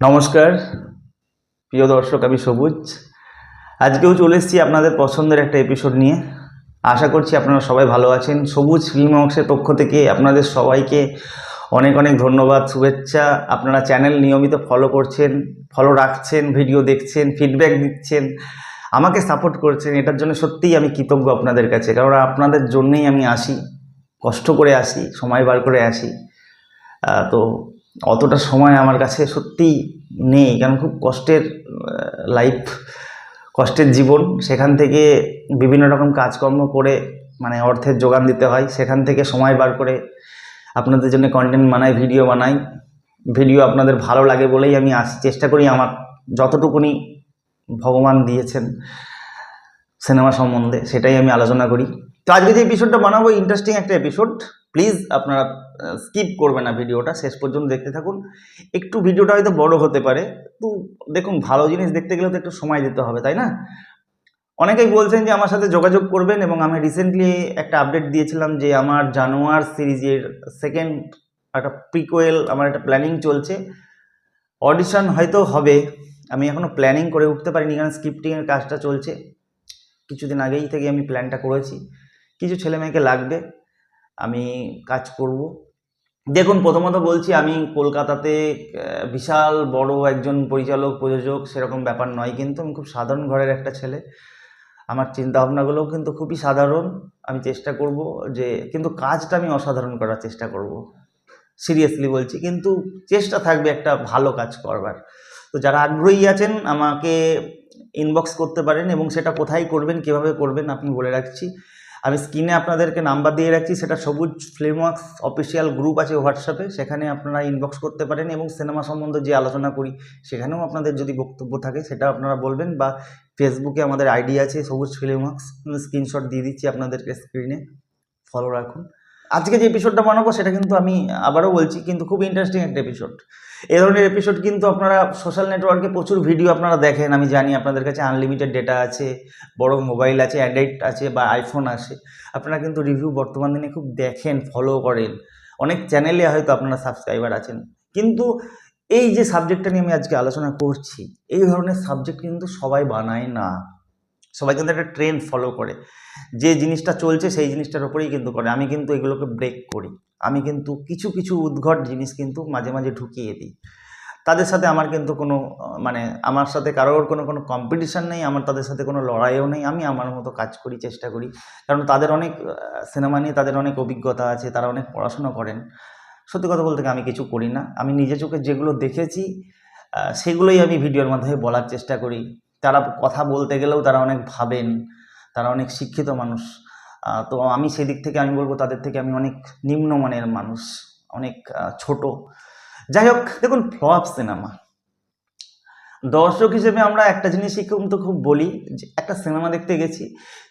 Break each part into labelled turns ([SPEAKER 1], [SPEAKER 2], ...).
[SPEAKER 1] নমস্কার প্রিয় দর্শক, আমি সবুজ। আজকেও চলে এসেছি আপনাদের পছন্দের একটা এপিসোড নিয়ে। আশা করছি আপনারা সবাই ভালো আছেন। সবুজ ফিল্মওয়ার্কসের পক্ষ থেকে আপনাদের সবাইকে অনেক অনেক ধন্যবাদ, শুভেচ্ছা। আপনারা চ্যানেল নিয়মিত ফলো করছেন, ফলো রাখছেন, ভিডিও দেখছেন, ফিডব্যাক দিচ্ছেন, আমাকে সাপোর্ট করছেন। এটার জন্য সত্যিই আমি কৃতজ্ঞ আপনাদের কাছে, কারণ আপনাদের জন্যেই আমি আসি, কষ্ট করে আসি, সময় বার করে আসি। তো অতটা সময় আমার কাছে সত্যিই নেই, কারণ খুব কষ্টের লাইফ, কষ্টের জীবন। সেখান থেকে বিভিন্ন রকম কাজকর্ম করে মানে অর্থের যোগান দিতে হয়, সেখান থেকে সময় বার করে আপনাদের জন্য কন্টেন্ট বানাই, ভিডিও বানাই। ভিডিও আপনাদের ভালো লাগে বলেই আমি চেষ্টা করি আমার যতটুকুনি ভগবান দিয়েছেন সিনেমা সম্বন্ধে সেটাই আমি আলোচনা করি। তো আজকে যে এপিসোডটা বানাবো ইন্টারেস্টিং একটা এপিসোড। প্লিজ আপনারা স্কিপ করবেন না, ভিডিওটা শেষ পর্যন্ত দেখতে থাকুন। একটু ভিডিওটা হয়তো বড় হতে পারে, তো দেখুন, ভালো জিনিস দেখতে গেলে তো একটু সময় দিতে হবে, তাই না? অনেকেই বলছেন যে আমার সাথে যোগাযোগ করবেন, এবং আমি রিসেন্টলি একটা আপডেট দিয়েছিলাম যে আমার জানোয়ার সিরিজের সেকেন্ড একটা প্রিকোয়েল আমার একটা প্ল্যানিং চলছে। অডিশন হয়তো হবে, আমি এখনও প্ল্যানিং করে উঠতে পারিনি, কারণ স্ক্রিপ্টিংয়ের কাজটা চলছে। কিছুদিন আগেই থেকে আমি প্ল্যানটা করেছি, কিছু ছেলে মেয়েকে লাগবে, আমি কাজ করব। দেখুন, প্রথমত বলছি, আমি কলকাতাতে বিশাল বড় একজন পরিচালক, প্রযোজক সেরকম ব্যাপার নয়, কিন্তু আমি খুব সাধারণ ঘরের একটা ছেলে। আমার চিন্তাভাবনাগুলোও কিন্তু খুবই সাধারণ। আমি চেষ্টা করব যে, কিন্তু কাজটা আমি অসাধারণ করার চেষ্টা করব, সিরিয়াসলি বলছি। কিন্তু চেষ্টা থাকবে একটা ভালো কাজ করবার। তো যারা আগ্রহী আছেন আমাকে ইনবক্স করতে পারেন, এবং সেটা কোথায় করবেন, কীভাবে করবেন আপনি বলে রাখছি। আমি স্ক্রিনে আপনাদেরকে নাম্বার দিয়ে রাখছি, সেটা সবুজ ফিল্মওয়ার্কস অফিসিয়াল গ্রুপ আছে হোয়াটসঅ্যাপে, সেখানে আপনারা ইনবক্স করতে পারেন, এবং সিনেমা সম্বন্ধে যে আলোচনা করি সেখানেও আপনাদের যদি বক্তব্য থাকে সেটা আপনারা বলবেন, বা ফেসবুকে আমাদের আইডি আছে সবুজ ফিল্মওয়ার্কস, স্ক্রিনশট দিয়ে দিচ্ছি আপনাদেরকে, স্ক্রিনে ফলো রাখুন। আজকে যে এপিসোডটা বানাবো সেটা কিন্তু আমি আবারও বলছি, কিন্তু খুব ইন্টারেস্টিং একটা এপিসোড। এই ধরনের এপিসোড কিন্তু আপনারা সোশ্যাল নেটওয়ার্কে প্রচুর ভিডিও আপনারা দেখেন, আমি জানি আপনাদের কাছে আনলিমিটেড ডেটা আছে, বড় মোবাইল আছে, অ্যান্ড্রয়েড আছে বা আইফোন আছে, আপনারা কিন্তু রিভিউ বর্তমান দিনে খুব দেখেন, ফলো করেন, অনেক চ্যানেলে হয়তো আপনারা সাবস্ক্রাইবার আছেন। কিন্তু এই যে সাবজেক্টটা নিয়ে আমি আজকে আলোচনা করছি, এই ধরনের সাবজেক্ট কিন্তু সবাই বানায় না। সবাই কিন্তু একটা ট্রেন্ড ফলো করে, যে জিনিসটা চলছে সেই জিনিসটার উপরেই কিন্তু করে। আমি কিন্তু এগুলোকে ব্রেক করি, আমি কিন্তু কিছু কিছু উদ্ভট জিনিস কিন্তু মাঝে মাঝে ঢুকিয়ে দিই। তাদের সাথে আমার কিন্তু কোনো মানে আমার সাথে কারোর কোনো কম্পিটিশান নেই, আমার তাদের সাথে কোনো লড়াইও নেই। আমি আমার মতো কাজ করি, চেষ্টা করি, কারণ তাদের অনেক সিনেমা নিয়ে তাদের অনেক অভিজ্ঞতা আছে, তারা অনেক পড়াশোনা করেন। সত্যি কথা বলতে আমি কিছু করি না, আমি নিজে চোখে যেগুলো দেখেছি সেগুলোই আমি ভিডিওর মাধ্যমে বলার চেষ্টা করি। তারা কথা বলতে গেলেও তারা অনেক ভাবেন, তারা অনেক শিক্ষিত মানুষ। তো আমি সেদিক থেকে আমি বলবো তাদের থেকে আমি অনেক নিম্নমানের মানুষ, অনেক ছোট। যাই হোক, দেখুন, ফ্লপ সিনেমা দর্শক হিসেবে আমরা একটা জিনিসই কিন্তু খুব বলি, যে একটা সিনেমা দেখতে গেছি,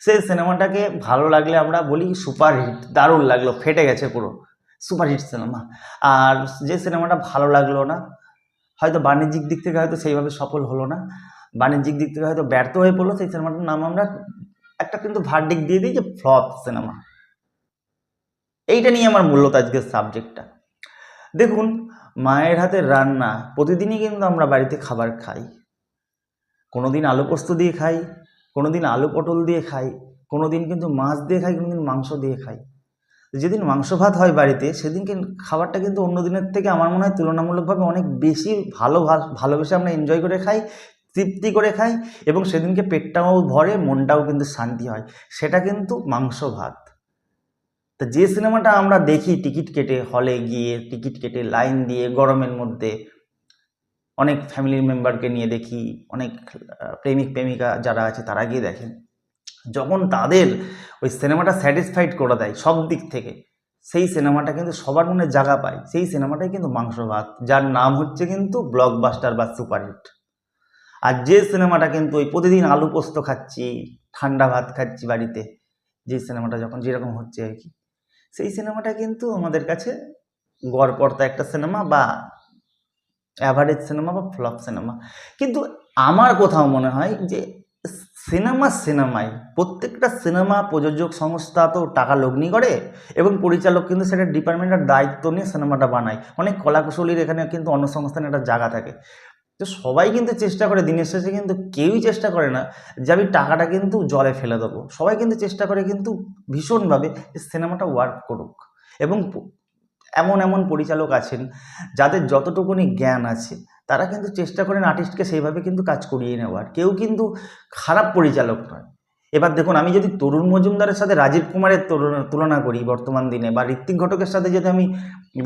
[SPEAKER 1] সেই সিনেমাটাকে ভালো লাগলে আমরা বলি সুপারহিট, দারুণ লাগলো, ফেটে গেছে পুরো, সুপারহিট সিনেমা। আর যে সিনেমাটা ভালো লাগলো না, হয়তো বাণিজ্যিক দিক থেকে হয়তো সেইভাবে সফল হলো না, বাণিজ্যিক দিক থেকে হয়তো ব্যর্থ হয়ে পড়লো, সেই সিনেমাটার নাম আমরা একটা কিন্তু ভার্ডিক্ট দিয়ে দিই যে ফ্লপ সিনেমা। এইটা নিয়ে আমার মূলত আজকের সাবজেক্টটা। দেখুন, মায়ের হাতের রান্না প্রতিদিনই কিন্তু আমরা বাড়িতে খাবার খাই। কোনো দিন আলু পোস্ত দিয়ে খাই, কোনো দিন আলু পটল দিয়ে খাই, কোনো দিন কিন্তু মাছ দিয়ে খাই, কোনো দিন মাংস দিয়ে খাই। যেদিন মাংস ভাত হয় বাড়িতে, সেদিন খাবারটা কিন্তু অন্য দিনের থেকে আমার মনে হয় তুলনামূলকভাবে অনেক বেশি ভালোবেসে আমরা এনজয় করে খাই, তৃপ্তি করে খাই, এবং সেদিনকে পেটটাও ভরে, মনটাও কিন্তু শান্তি হয়। সেটা কিন্তু মাংস ভাত। তা যে সিনেমাটা আমরা দেখি টিকিট কেটে, হলে গিয়ে টিকিট কেটে লাইন দিয়ে গরমের মধ্যে, অনেক ফ্যামিলি মেম্বারকে নিয়ে দেখি, অনেক প্রেমিক প্রেমিকা যারা আছে তারা গিয়ে দেখেন, যখন তাদের ওই সিনেমাটা স্যাটিসফাইড করে দেয় সব দিক থেকে, সেই সিনেমাটা কিন্তু সবার মনে জায়গা পায়, সেই সিনেমাটাই কিন্তু মাংস ভাত, যার নাম হচ্ছে কিন্তু ব্লকবাস্টার বা সুপারহিট। আর যে সিনেমাটা কিন্তু ওই প্রতিদিন আলু পোস্ত খাচ্ছি, ঠান্ডা ভাত খাচ্ছি বাড়িতে, যে সিনেমাটা যখন যেরকম হচ্ছে আর কি, সেই সিনেমাটা কিন্তু আমাদের কাছে গড়পড়তা একটা সিনেমা, বা অ্যাভারেজ সিনেমা, বা ফ্লপ সিনেমা। কিন্তু আমার কোথাও মনে হয় যে সিনেমায় প্রত্যেকটা সিনেমা প্রযোজক সংস্থা তো টাকা লগ্নি করে, এবং পরিচালক কিন্তু সেটা ডিপার্টমেন্টের দায়িত্ব নিয়ে সিনেমাটা বানায়। অনেক কলাকুশলীর এখানে কিন্তু অন্য সংস্থানে একটা জায়গা থাকে। তো সবাই কিন্তু চেষ্টা করে, দিনের শেষে কিন্তু কেউই চেষ্টা করে না যে আমি টাকাটা কিন্তু জলে ফেলে দেবো। সবাই কিন্তু চেষ্টা করে কিন্তু ভীষণভাবে যে সিনেমাটা ওয়ার্ক করুক। এবং এমন এমন পরিচালক আছেন যাদের যতটুকুনি জ্ঞান আছে, তারা কিন্তু চেষ্টা করেন আর্টিস্টকে সেইভাবে কিন্তু কাজ করিয়ে নেওয়ার। কেউ কিন্তু খারাপ পরিচালক নয়। এবার দেখুন, আমি যদি তরুণ মজুমদারের সাথে রাজীব কুমারের তুলনা করি বর্তমান দিনে, বা ঋত্বিক ঘটকের সাথে যদি আমি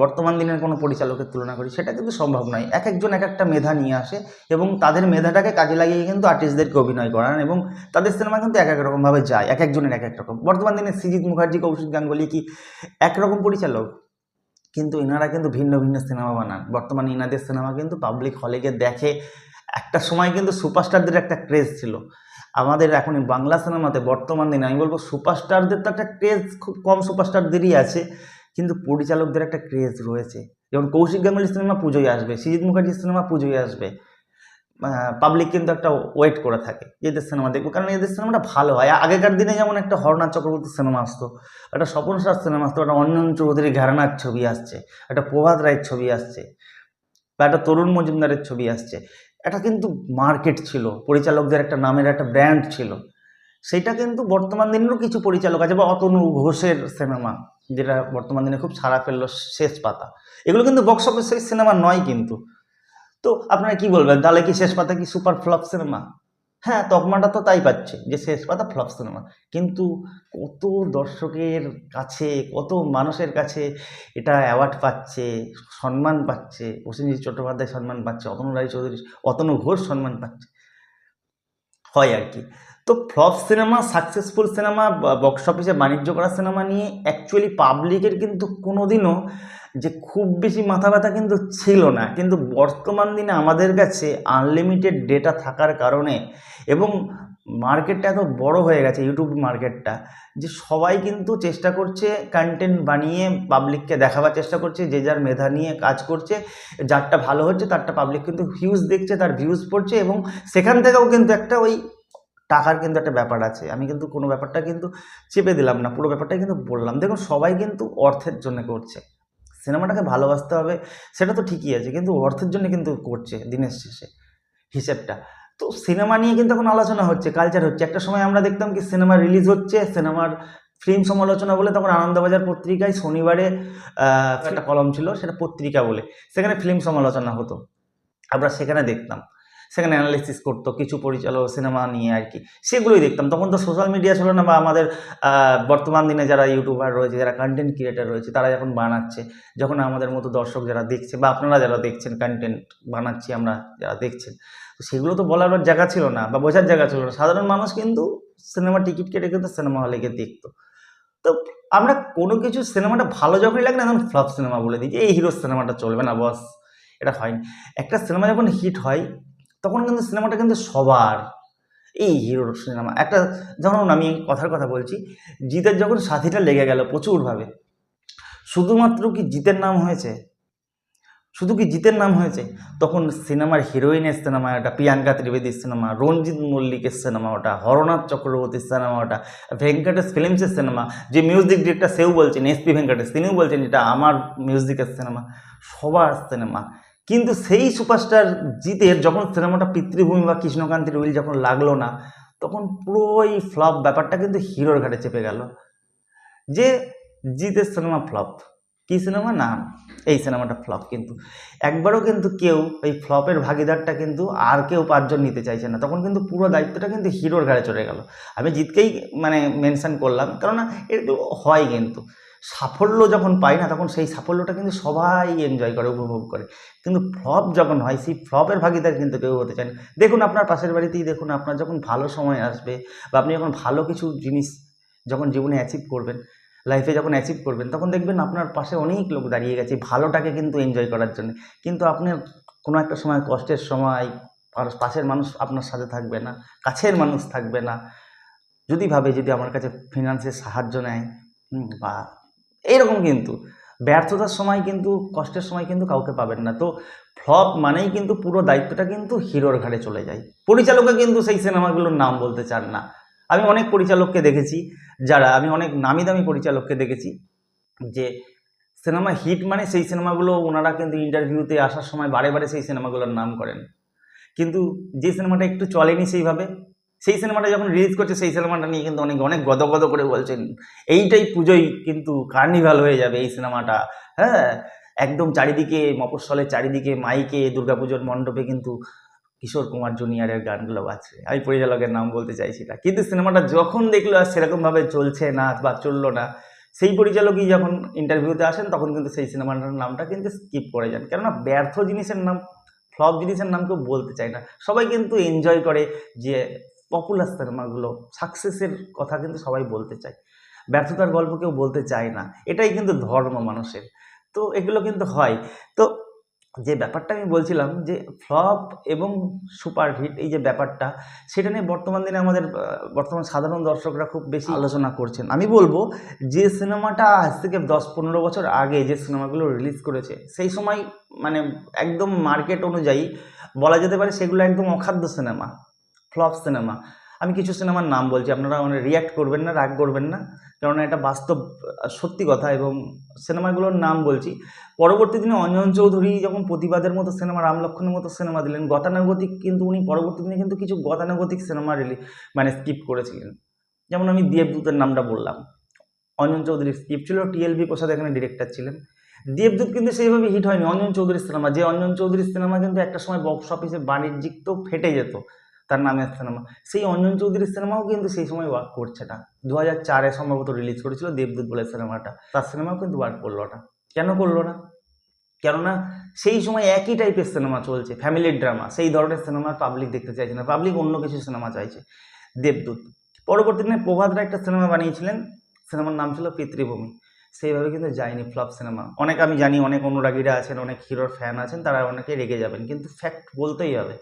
[SPEAKER 1] বর্তমান দিনের কোনো পরিচালকের তুলনা করি, সেটা কিন্তু সম্ভব নয়। এক একজন এক একটা মেধা নিয়ে আসে এবং তাদের মেধাটাকে কাজে লাগিয়ে কিন্তু আর্টিস্টদেরকে অভিনয় করান, এবং তাদের সিনেমা কিন্তু এক এক রকমভাবে যায়, এক একজনের এক এক রকম। বর্তমান দিনে সৃজিত মুখার্জি, কৌশিক গাঙ্গুলি কি একরকম পরিচালক? কিন্তু এনারা কিন্তু ভিন্ন ভিন্ন সিনেমা বানান। বর্তমানে এনাদের সিনেমা কিন্তু পাবলিক হলে গিয়ে দেখে। একটা সময় কিন্তু সুপারস্টারদের একটা ক্রেজ ছিল আমাদের। এখন বাংলা সিনেমাতে বর্তমান দিনে আমি বলবো সুপারস্টারদের তো একটা ক্রেজ খুব কম, সুপারস্টারদেরই আছে, কিন্তু পরিচালকদের একটা ক্রেজ রয়েছে। যেমন কৌশিক গাঙ্গুলির সিনেমা পুজোয় আসবে, সৃজিত মুখার্জির সিনেমা পুজোয় আসবে, পাবলিক কিন্তু একটা ওয়েট করে থাকে এদের সিনেমা দেখবো, কারণ এদের সিনেমাটা ভালো হয়। আগেকার দিনে যেমন একটা হরনাথ চক্রবর্তীর সিনেমা আসতো, একটা স্বপন সার সিনেমা আসতো, একটা অঞ্জন চৌধুরী ঘরানার ছবি আসছে, একটা প্রভাত রায়ের ছবি আসছে, বা একটা তরুণ মজুমদারের ছবি আসছে। এটা কিন্তু মার্কেট ছিল, পরিচালকদের একটা নামের একটা ব্র্যান্ড ছিল। সেটা কিন্তু বর্তমান দিনেরও কিছু পরিচালক আছে, বা অতনু ঘোষের সিনেমা যেটা বর্তমান দিনে খুব সাড়া ফেললো, শেষ পাতা, এগুলো কিন্তু বক্স অফিসের সিনেমা নয় কিন্তু। তো আপনারা কি বলবেন, তাহলে কি শেষ পাতা কি সুপার ফ্লপ সিনেমা? হ্যাঁ, তকমাটা তো তাই পাচ্ছে যে শেষ পাতা ফ্লপ সিনেমা। কিন্তু কত দর্শকের কাছে, কত মানুষের কাছে এটা অ্যাওয়ার্ড পাচ্ছে, সম্মান পাচ্ছে। প্রসেনজিৎ চট্টোপাধ্যায় সম্মান পাচ্ছে, অতনু রায়চৌধুরী, অতনু ঘোষ সম্মান পাচ্ছে, হয় আর কি। তো flop cinema, successful cinema, box অফিসে বাণিজ্য করা সিনেমা নিয়ে অ্যাকচুয়ালি পাবলিকের কিন্তু কোনোদিনও যে খুব বেশি মাথা ব্যথা কিন্তু ছিল না। কিন্তু বর্তমান দিনে আমাদের কাছে আনলিমিটেড ডেটা থাকার কারণে, এবং মার্কেটটা এত বড় হয়ে গেছে, ইউটিউব মার্কেটটা, যে সবাই কিন্তু চেষ্টা করছে কন্টেন্ট বানিয়ে পাবলিককে দেখাবার চেষ্টা করছে, যে যার মেধা নিয়ে কাজ করছে, যারটা ভালো হচ্ছে তারটা পাবলিক কিন্তু ভিউজ দেখছে, তার ভিউজ পড়ছে, এবং সেখান থেকেও কিন্তু একটা ওই টাকার কিন্তু একটা ব্যাপার আছে। আমি কিন্তু কোনো ব্যাপারটা কিন্তু চেপে দিলাম না, পুরো ব্যাপারটাই কিন্তু বললাম। দেখুন, সবাই কিন্তু অর্থের জন্য করছে। সিনেমাটাকে ভালোবাসতে হবে সেটা তো ঠিকই আছে, কিন্তু অর্থের জন্য কিন্তু করছে দিনের শেষে হিসেবটা। তো সিনেমা নিয়ে কিন্তু এখন আলোচনা হচ্ছে, কালচার হচ্ছে। একটা সময় আমরা দেখতাম কি সিনেমা রিলিজ হচ্ছে, সিনেমার ফিল্ম সমালোচনা বলে তখন আনন্দবাজার পত্রিকায় শনিবারে একটা কলম ছিল, সেটা পত্রিকা বলে, সেখানে ফিল্ম সমালোচনা হতো, আমরা সেখানে দেখতাম। সেখানে অ্যানালিসিস করতো কিছু পরিচালক সিনেমা নিয়ে আর কি, সেগুলোই দেখতাম। তখন তো সোশ্যাল মিডিয়া ছিল না, বা আমাদের বর্তমান দিনে যারা ইউটিউবার রয়েছে, যারা কন্টেন্ট ক্রিয়েটার রয়েছে, তারা যখন বানাচ্ছে, যখন আমাদের মতো দর্শক যারা দেখছে, বা আপনারা যারা দেখছেন, কন্টেন্ট বানাচ্ছি আমরা যারা দেখছেন, তো সেগুলো তো বলার জায়গা ছিল না, বা বোঝার জায়গা ছিল না। সাধারণ মানুষ কিন্তু সিনেমা টিকিট কেটে কিন্তু সিনেমা হলে গিয়ে দেখতো। তো আমরা কোনো কিছু সিনেমাটা ভালো যখনই লাগে না, তখন ফ্লপ সিনেমা বলে দিই যে এই হিরোর সিনেমাটা চলবে না বস, এটা হয়নি। একটা সিনেমা যখন হিট হয় তখন কিন্তু সিনেমাটা কিন্তু সবার, এই হিরোর সিনেমা একটা, ধরুন আমি কথার কথা বলছি, জিতের যখন সাথীটা লেগে গেল প্রচুরভাবে, শুধুমাত্র কি জিতের নাম হয়েছে? শুধু কি জিতের নাম হয়েছে? তখন সিনেমার হিরোইনের সিনেমা, ওটা প্রিয়াঙ্কা ত্রিবেদীর সিনেমা, রঞ্জিত মল্লিকের সিনেমা, ওটা হরনাথ চক্রবর্তীর সিনেমা, ওটা ভেঙ্কটেশ ফিল্মসের সিনেমা, যে মিউজিক ডিরেক্টর সেও বলছেন, এসপি ভেঙ্কটেশ, তিনিও বলছেন এটা আমার মিউজিকের সিনেমা, সবার সিনেমা। কিন্তু সেই সুপারস্টার জিতের যখন সিনেমাটা পিতৃভূমি বা কৃষ্ণকান্তের উইল যখন লাগলো না, তখন পুরোই ফ্লপ ব্যাপারটা কিন্তু হিরোর ঘাটে চেপে গেল, যে জিতের সিনেমা ফ্লপ। কি সিনেমা না, এই সিনেমাটা ফ্লপ। কিন্তু একবারও কিন্তু কেউ এই ফ্লপের ভাগিদারটা কিন্তু আর কেউ পাঁচজন নিতে চাইছে না, তখন কিন্তু পুরো দায়িত্বটা কিন্তু হিরোর ঘাড়ে চলে গেল। আমি জিতকেই মানে মেনশন করলাম, কেননা এগুলো হয় কিন্তু সাফল্য যখন পাই না, তখন সেই সাফল্যটা কিন্তু সবাই এনজয় করে, উপভোগ করে। কিন্তু ফ্লপ যখন হয়, সেই ফ্লপের ভাগিদার কিন্তু কেউ হতে চায় না। দেখুন আপনার পাশের বাড়িতেই দেখুন, আপনার যখন ভালো সময় আসবে, বা আপনি যখন ভালো কিছু জিনিস যখন জীবনে অ্যাচিভ করবেন, লাইফে যখন অ্যাচিভ করবেন, তখন দেখবেন আপনার পাশে অনেক লোক দাঁড়িয়ে গেছে ভালোটাকে কিন্তু এনজয় করার জন্য। কিন্তু আপনার কোনো একটা সময় কষ্টের সময় পাশের মানুষ আপনার সাথে থাকবে না, কাছের মানুষ থাকবে না, যদি ভাবে যদি আমার কাছে ফিনান্সের সাহায্য নেয়, বা এইরকম। কিন্তু ব্যর্থতার সময় কিন্তু, কষ্টের সময় কিন্তু কাউকে পাবেন না। তো ফ্লপ মানেই কিন্তু পুরো দায়িত্বটা কিন্তু হিরোর ঘাড়ে চলে যায়। পরিচালকরা কিন্তু সেই সিনেমাগুলোর নাম বলতে চান না। আমি অনেক পরিচালককে দেখেছি, আমি অনেক নামি দামি পরিচালককে দেখেছি, যে সিনেমা হিট মানে সেই সিনেমাগুলো ওনারা কিন্তু ইন্টারভিউতে আসার সময় বারে বারে সেই সিনেমাগুলোর নাম করেন। কিন্তু যে সিনেমাটা একটু চলেনি সেইভাবে, সেই সিনেমাটা যখন রিলিজ করছে সেই সিনেমাটা নিয়ে কিন্তু অনেক অনেক গদগদ করে বলছেন এইটাই পুজোয় কিন্তু কার্নিভাল হয়ে যাবে এই সিনেমাটা। হ্যাঁ, একদম চারিদিকে মফস্বলের চারিদিকে মাইকে দুর্গাপুজোর মণ্ডপে কিন্তু কিশোর কুমার জুনিয়রের গানগুলো বাজছে। আমি পরিচালকের নাম বলতে চাইছি না, কিন্তু সিনেমাটা যখন দেখলো আর সেরকমভাবে চলছে না বা চললো না, সেই পরিচালকই যখন ইন্টারভিউতে আসেন তখন কিন্তু সেই সিনেমাটার নামটা কিন্তু স্কিপ করে যান, কেননা ব্যর্থ জিনিসের নাম, ফ্লপ জিনিসের নাম কেউ বলতে চায় না। সবাই কিন্তু এনজয় করে যে পপুলার সিনেমাগুলো, সাকসেসের কথা কিন্তু সবাই বলতে চায়, ব্যর্থতার গল্প কেউ বলতে চায় না। এটাই কিন্তু ধর্ম মানুষের। তো এগুলো কিন্তু হয়। তো যে ব্যাপারটা আমি বলছিলাম যে ফ্লপ এবং সুপারহিট এই যে ব্যাপারটা, সেটা নিয়ে বর্তমান দিনে আমাদের বর্তমান সাধারণ দর্শকরা খুব বেশি আলোচনা করছেন। আমি বলবো যে সিনেমাটা আজ থেকে 10-15 বছর আগে যে সিনেমাগুলো রিলিজ করেছে সেই সময় মানে একদম মার্কেট অনুযায়ী বলা যেতে পারে সেগুলো একদম অখাদ্য সিনেমা, ফ্লপ সিনেমা। আমি কিছু সিনেমার নাম বলছি, আপনারা মানে রিয়্যাক্ট করবেন না, রাগ করবেন না, কেননা এটা বাস্তব সত্যি কথা। এবং সিনেমাগুলোর নাম বলছি। পরবর্তী দিনে অঞ্জন চৌধুরী যখন প্রতিবাদের মতো সিনেমা, রাম লক্ষ্মণের মতো সিনেমা দিলেন, গতানুগতিক কিন্তু উনি পরবর্তী দিনে কিন্তু কিছু গতানুগতিক সিনেমা মানে স্কিপ করেছিলেন। যেমন আমি দেবদূতের নামটা বললাম, অঞ্জন চৌধুরীর স্ক্রিপ্ট ছিল, টিএলভি প্রসাদ এখানে ডিরেক্টর ছিলেন। দেবদূত কিন্তু সেইভাবে হিট হয়নি অঞ্জন চৌধুরীর সিনেমা, যে অঞ্জন চৌধুরীর সিনেমা কিন্তু একটা সময় বক্স অফিসে বাণিজ্যিক তো ফেটে যেত তার নামের সিনেমা, সেই অঞ্জন চৌধুরীর সিনেমাও কিন্তু সেই সময় ওয়ার্ক করছে না। 2004-এ সম্ভবত রিলিজ করেছিল দেবদূত বলে সিনেমাটা, তার সিনেমাও কিন্তু ওয়ার্ক করলো না। কেন করলো না? কেননা সেই সময় একই টাইপের সিনেমা চলছে, ফ্যামিলির ড্রামা, সেই ধরনের সিনেমা পাবলিক দেখতে চাইছে না, পাবলিক অন্য কিছু সিনেমা চাইছে। দেবদূত পরবর্তী দিনে প্রভাতরা একটা সিনেমা বানিয়েছিলেন, সিনেমার নাম ছিল পিতৃভূমি, সেইভাবে কিন্তু যায়নি, ফ্লপ সিনেমা। অনেক আমি জানি অনেক অনুরাগীরা আছেন, অনেক হিরোর ফ্যান আছেন, তারা অনেকে রেগে যাবেন, কিন্তু ফ্যাক্ট বলতেই হবে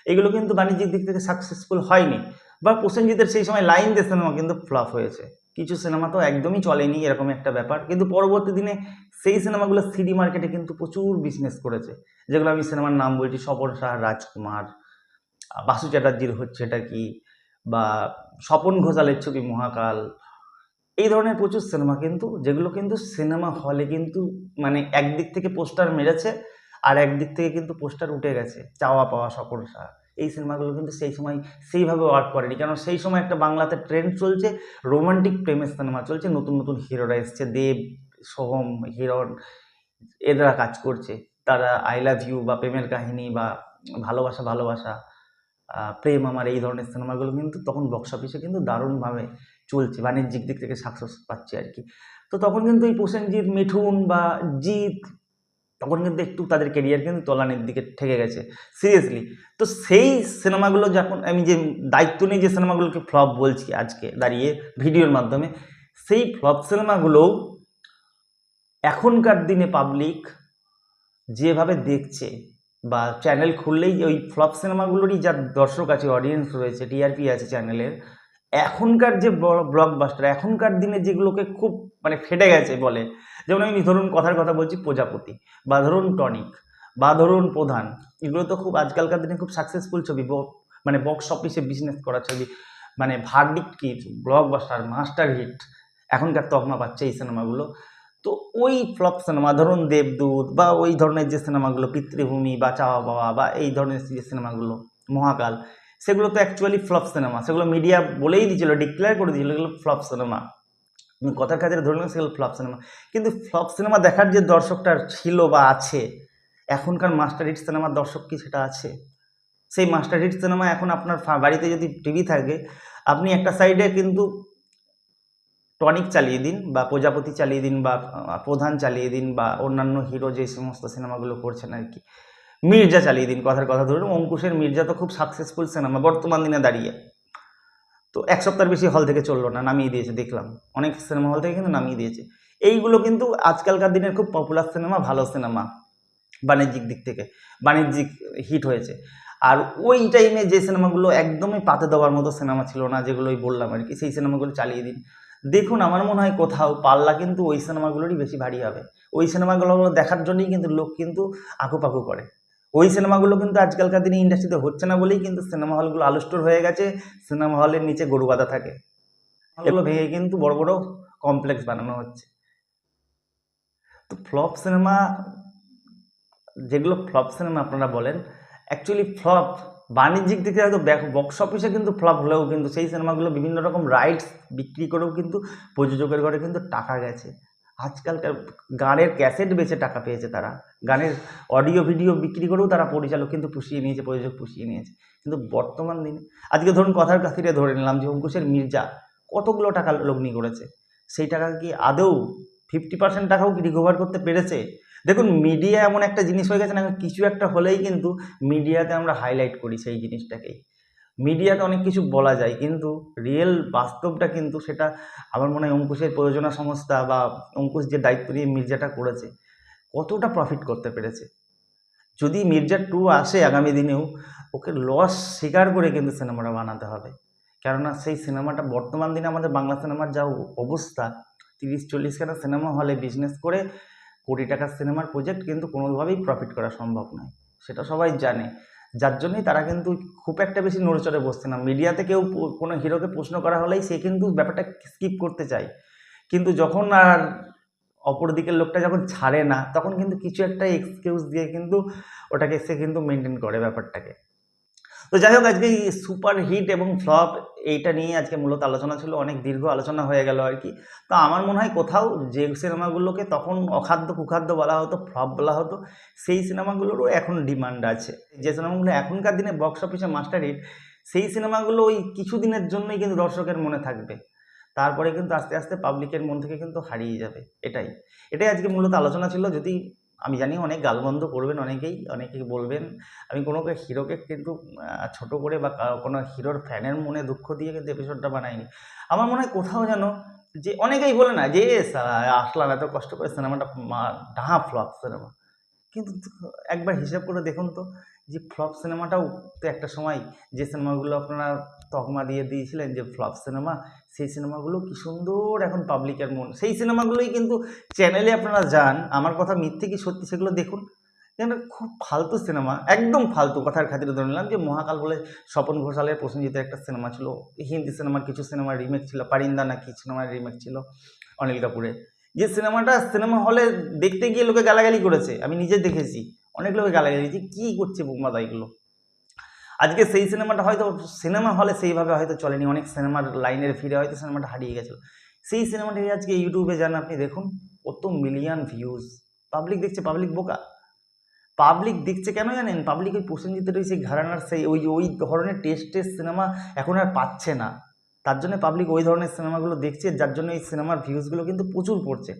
[SPEAKER 1] এগুলো কিন্তু বাণিজ্যিক দিক থেকে সাকসেসফুল হয়নি। বা প্রসেনজিতের সেই সময় লাইন দিয়ে সিনেমা কিন্তু ফ্লপ হয়েছে, কিছু সিনেমা তো একদমই চলেনি, এরকম একটা ব্যাপার। কিন্তু পরবর্তী দিনে সেই সিনেমাগুলো সিডি মার্কেটে কিন্তু প্রচুর বিজনেস করেছে, যেগুলো আমি সিনেমার নাম বলছি, স্বপন সাহা রাজকুমার, বাসু চ্যাটার্জির হচ্ছে এটা কি, বা স্বপন ঘোষালের ছবি মহাকাল, এই ধরনের প্রচুর সিনেমা কিন্তু, যেগুলো কিন্তু সিনেমা হলে কিন্তু মানে একদিক থেকে পোস্টার মেরেছে আর একদিক থেকে কিন্তু পোস্টার উঠে গেছে, চাওয়া পাওয়া, স্বপন সাহা, এই সিনেমাগুলো কিন্তু সেই সময় সেইভাবে ওয়ার্ক করেনি, কারণ সেই সময় একটা বাংলাতে ট্রেন্ড চলছে, রোমান্টিক প্রেমের সিনেমা চলছে, নতুন নতুন হিরোরা এসছে, দেব, সোহম, হিরণ, এরা কাজ করছে, তারা আই লাভ ইউ বা প্রেমের কাহিনী বা ভালোবাসা ভালোবাসা, প্রেম আমার, এই ধরনের সিনেমাগুলো কিন্তু তখন বক্স অফিসে কিন্তু দারুণভাবে চলছে, বাণিজ্যিক দিক থেকে সাকসেস পাচ্ছে আর কি। তো তখন কিন্তু এই প্রসেনজিৎ, মিঠুন বা জিৎ, তখন কিন্তু একটু তাদের কেরিয়ার কিন্তু তলানির দিকে ঠেকে গেছে সিরিয়াসলি। তো সেই সিনেমাগুলো যখন আমি যে দায়িত্ব নিয়ে যে সিনেমাগুলোকে ফ্লপ বলছি আজকে দাঁড়িয়ে ভিডিওর মাধ্যমে, সেই ফ্লপ সিনেমাগুলোও এখনকার দিনে পাবলিক যেভাবে দেখছে, বা চ্যানেল খুললেই ওই ফ্লপ সিনেমাগুলোরই যা দর্শক আছে, অডিয়েন্স রয়েছে, টিআরপি আছে চ্যানেলের, এখনকার যে ব্লকবাস্টার, এখনকার দিনে যেগুলোকে খুব মানে ফেটে গেছে বলে, যেমন আমি ধরুন কথার কথা বলছি প্রজাপতি, বা ধরুন টনিক, বা ধরুন প্রধান, এগুলো তো খুব আজকালকার দিনে খুব সাকসেসফুল ছবি, মানে বক্স অফিসে বিজনেস করা ছবি, মানে ভার্ডিক্ট কি, ব্লকবাস্টার, মাস্টার হিট, এখনকার তকমা পাচ্ছে এই সিনেমাগুলো। তো ওই ফ্লপ সিনেমা ধরুন দেবদূত, বা ওই ধরনের যে সিনেমাগুলো পিতৃভূমি বা চাওয়া পাওয়া, বা এই ধরনের যে সিনেমাগুলো মহাকাল, সেগুলো তো অ্যাকচুয়ালি ফ্লপ সিনেমা, সেগুলো মিডিয়া বলেই দিয়েছিল, ডিক্লেয়ার করে দিয়েছিল এগুলো ফ্লপ সিনেমা, কথার কাজে ধরলেন সেগুলো ফ্লপ সিনেমা। কিন্তু ফ্লপ সিনেমা দেখার যে দর্শকটা ছিল বা আছে, এখনকার মাস্টার হিট সিনেমার দর্শক কি সেটা আছে? সেই মাস্টার হিট সিনেমা এখন আপনার বাড়িতে যদি টিভি থাকে, আপনি একটা সাইডে কিন্তু টনিক চালিয়ে দিন, বা প্রজাপতি চালিয়ে দিন, বা প্রধান চালিয়ে দিন, বা অন্যান্য হিরো যে সমস্ত সিনেমাগুলো করছেন আর কি, মির্জা চালিয়ে দিন, কথার কথা ধরুন অঙ্কুশের মির্জা তো খুব সাকসেসফুল সিনেমা বর্তমান দিনে দাঁড়িয়ে। তো এক সপ্তাহের বেশি হল থেকে চললো না, নামিয়ে দিয়েছে, দেখলাম অনেক সিনেমা হল থেকে কিন্তু নামিয়ে দিয়েছে। এইগুলো কিন্তু আজকালকার দিনের খুব পপুলার সিনেমা, ভালো সিনেমা, বাণিজ্যিক দিক থেকে বাণিজ্যিক হিট হয়েছে। আর ওই টাইমে যে সিনেমাগুলো একদমই পাতে দেওয়ার মতো সিনেমা ছিল না, যেগুলোই বললাম আর কি, সেই সিনেমাগুলো চালিয়ে দিন, দেখুন আমার মনে হয় কোথাও পাল্লা কিন্তু ওই সিনেমাগুলোরই বেশি ভারী হবে। ওই সিনেমাগুলো দেখার জন্যই কিন্তু লোক কিন্তু আঁকুপাকু করে। ওই সিনেমাগুলো কিন্তু আজকালকার দিনে ইন্ডাস্ট্রিতে হচ্ছে না বলেই কিন্তু সিনেমা হলগুলো আলস্টোর হয়ে গেছে, সিনেমা হলের নিচে গরু বাঁধা থাকে, এগুলো ভেঙে কিন্তু বড় বড় কমপ্লেক্স বানানো হচ্ছে। তো ফ্লপ সিনেমা, যেগুলো ফ্লপ সিনেমা আপনারা বলেন, অ্যাকচুয়ালি ফ্লপ বাণিজ্যিক দিকে হয়তো বক্স অফিসে কিন্তু ফ্লপ হলেও কিন্তু সেই সিনেমাগুলো বিভিন্ন রকম রাইটস বিক্রি করেও কিন্তু প্রযোজকের ঘরে কিন্তু টাকা গেছে। আজকালকার গানের ক্যাসেট বেচে টাকা পেয়েছে তারা, গানের অডিও ভিডিও বিক্রি করেও তারা পরিচালক কিন্তু পুষিয়ে নিয়েছে, প্রযোজক পুষিয়ে নিয়েছে। কিন্তু বর্তমান দিনে আজকে ধরুন কথার খাতিরে ধরে নিলাম যে অঙ্কুশের মির্জা কতগুলো টাকা লগ্নি করেছে, সেই টাকা কি আদৌ 50% টাকাও কি রিকভার করতে পেরেছে? দেখুন, মিডিয়া এমন একটা জিনিস হয়ে গেছে না, কিছু একটা হলেই কিন্তু মিডিয়াতে আমরা হাইলাইট করি সেই জিনিসটাকেই। মিডিয়াতে অনেক কিছু বলা যায়, কিন্তু রিয়েল বাস্তবটা কিন্তু সেটা আমার মনে হয় অঙ্কুশের প্রযোজনা সংস্থা বা অঙ্কুশ যে দায়িত্ব নিয়ে মির্জাটা করেছে কতটা প্রফিট করতে পেরেছে। যদি মির্জা 2 আসে আগামী দিনেও, ওকে লস স্বীকার করে কিন্তু সিনেমাটা বানাতে হবে। কেননা সেই সিনেমাটা বর্তমান দিনে আমাদের বাংলা সিনেমার যা অবস্থা, 30-40 খানা সিনেমা হলে বিজনেস করে কোটি টাকার সিনেমার প্রজেক্ট কিন্তু কোনোভাবেই প্রফিট করা সম্ভব নয়, সেটা সবাই জানে। যার জন্যই তারা কিন্তু খুব একটা বেশি নড়েচড়ে বসছে না। মিডিয়াতে কেউ কোনো হিরোকে প্রশ্ন করা হলেই সে কিন্তু ব্যাপারটা স্কিপ করতে চায়, কিন্তু যখন আর অপর দিকের লোকটা যখন ছাড়ে না, তখন কিন্তু কিছু একটা এক্সকিউজ দিয়ে কিন্তু ওটাকে সে কিন্তু মেনটেন করে ব্যাপারটাকে। তো যাই হোক, আজকে এই সুপার হিট এবং ফ্লপ এইটা নিয়ে আজকে মূলত আলোচনা ছিল, অনেক দীর্ঘ আলোচনা হয়ে গেল আর কি। তো আমার মনে হয় কোথাও যে সিনেমাগুলোকে তখন অখাদ্য কুখাদ্য বলা হতো, ফ্লপ বলা হতো, সেই সিনেমাগুলোরও এখন ডিমান্ড আছে। যে সিনেমাগুলো এখনকার দিনে বক্স অফিসে মাস্টার হিট, সেই সিনেমাগুলো ওই কিছুদিনের জন্যই কিন্তু দর্শকের মনে থাকবে, তারপরে কিন্তু আস্তে আস্তে পাবলিকের মন থেকে কিন্তু হারিয়ে যাবে। এটাই এটাই আজকে মূলত আলোচনা ছিল। যদি আমি জানি অনেক গালমন্দ করবেন, অনেকেই বলবেন আমি কোনো হিরোকে কিন্তু ছোট করে বা কোনো হিরোর ফ্যানের মনে দুঃখ দিয়ে কিন্তু এপিসোডটা বানাইনি। আমার মনে হয় কোথাও যেন যে অনেকেই বলে না যে আসলাম এত কষ্ট করে সিনেমাটা ডাহা ফ্লপ সিনেমা, কিন্তু একবার হিসাব করে দেখুন তো, যে ফ্লপ সিনেমাটাও তো একটা সময় যে সিনেমাগুলো আপনারা তকমা দিয়ে দিয়েছিলেন যে ফ্লপ সিনেমা, সেই সিনেমাগুলো কি সুন্দর এখন পাবলিকের মন, সেই সিনেমাগুলোই কিন্তু চ্যানেলে আপনারা যান, আমার কথা মিথ্যে কি সত্যি সেগুলো দেখুন, যেন খুব ফালতু সিনেমা, একদম ফালতু। কথার খাতিরে ধরে নিলাম যে মহাকাল বলে স্বপন ঘোষালের প্রসেনজিতের একটা সিনেমা ছিল, হিন্দি সিনেমার কিছু সিনেমার রিমেক ছিল, পারিন্দা নাকি সিনেমার রিমেক ছিল অনিল কাপুরের, যে সিনেমাটা সিনেমা হলে দেখতে গিয়ে লোকে গালাগালি করেছে, আমি নিজে দেখেছি, অনেক লোকে গালাগালি যে কী করছে বোমাদা এগুলো। আজকে সেই সিনেমাটা হয়তো সিনেমা হলে সেইভাবে হয়তো চলেনি, অনেক সিনেমার লাইনের ফিরে হয়তো সিনেমাটা হারিয়ে গেছিলো, সেই সিনেমাটি আজকে ইউটিউবে যান আপনি দেখুন কত মিলিয়ন ভিউজ, পাবলিক দেখছে। পাবলিক বোকা, পাবলিক দেখছে কেন জানেন? পাবলিক ওই প্রসেনজিতের ওই সেই ঘরানার সেই ওই ধরনের টেস্টের সিনেমা এখন আর পাচ্ছে না, তার জন্য পাবলিক ওই ধরনের সিনেমাগুলো দেখছে, যার জন্য এই সিনেমার ভিউজগুলো কিন্তু প্রচুর পড়ছে।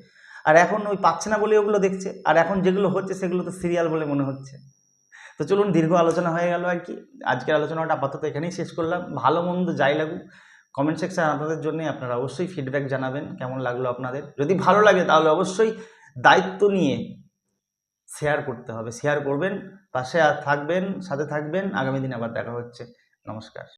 [SPEAKER 1] আর এখন ওই পাচ্ছে না বলে ওগুলো দেখছে, আর এখন যেগুলো হচ্ছে সেগুলো তো সিরিয়াল বলে মনে হচ্ছে। তো চলুন, দীর্ঘ আলোচনা হয়ে গেল আর কি, আজকের আলোচনাটা আপাতত এখানেই শেষ করলাম। ভালো মন্দ যাই লাগুক, কমেন্ট সেকশন আপনাদের জন্য, আপনারা অবশ্যই ফিডব্যাক জানাবেন কেমন লাগলো আপনাদের। যদি ভালো লাগে তাহলে অবশ্যই দায়িত্ব নিয়ে শেয়ার করতে হবে, শেয়ার করবেন, পাশে থাকবেন, সাথে থাকবেন। আগামী দিনে আবার দেখা হচ্ছে। নমস্কার।